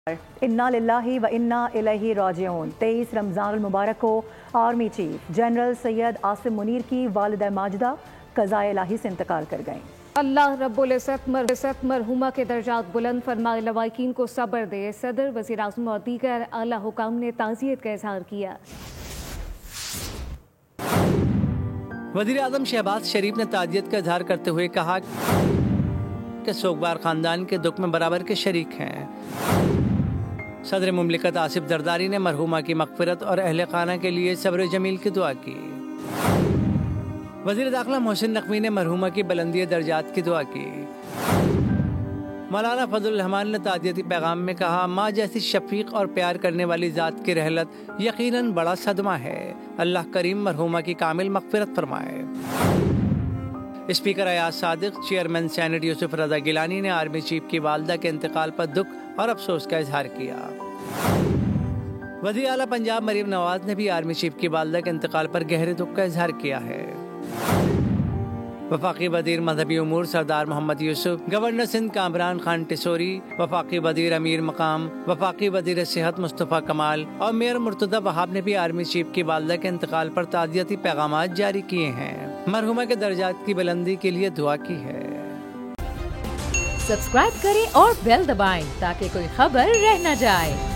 इन्ना लिल्लाही व इन्ना इलैहि राजिऊन। 23 रमज़ान मुबारक को army chief general Syed Asim Munir की वालिदा माजिदा क़ज़ाए इलाही से इंतकाल कर गईं। अल्लाह रब्बुल इज़्ज़त मरहुमा के दर्जात बुलंद फरमाए, लवाकिन को सब्र दे। सदर, वज़ीर आज़म और दीगर आला हुकाम ने ताज़ियत का इज़हार किया। वज़ीर आज़म शहबाज शरीफ ने ताज़ियत का इज़हार करते हुए कहा कि सोगवार ख़ानदान के दुख में बराबर के शरीक हैं। सदर मुमलिकत आसिफ जरदारी ने मरहुमा की मग़फ़िरत और अहले खाना के लिए सब्र जमील की दुआ की। वज़ीर दाखिला मोहसिन नक़वी ने मरहुमा की बुलंदी दर्जात की दुआ की। मौलाना फजलुर रहमान ने ताज़ियती पैगाम में कहा, माँ जैसी शफ़ीक़ और प्यार करने वाली ज़ात की रहलत यकीनन बड़ा सदमा है। अल्लाह करीम मरहुमा की कामिल मग़फ़िरत फरमाए। Speaker Ayaz Sadiq, chairman senate Yusuf Raza Gilani ने आर्मी चीफ की वालदा के इंतकाल पर दुख और अफसोस का इजहार किया। वज़ीर आला पंजाब मरीम नवाज ने भी आर्मी चीफ की वालदा के इंतकाल पर गहरे दुख का इजहार किया है। वफाकी वज़ीर मजहबी उमूर सरदार मोहम्मद यूसुफ, गवर्नर सिंध कामरान खान टिसोरी, वफाकी वज़ीर अमीर मकाम, वफाकी वज़ीर सेहत मुस्तफ़ा कमाल और मेयर मुर्तज़ा वहाब ने भी आर्मी चीफ की वालदा के इंतकाल पर ताज़ियती पैगामात जारी किए हैं। मरहुमा के दर्जात की बुलंदी के लिए दुआ की है। सब्सक्राइब करें और बेल दबाएं ताकि कोई खबर रह न जाए।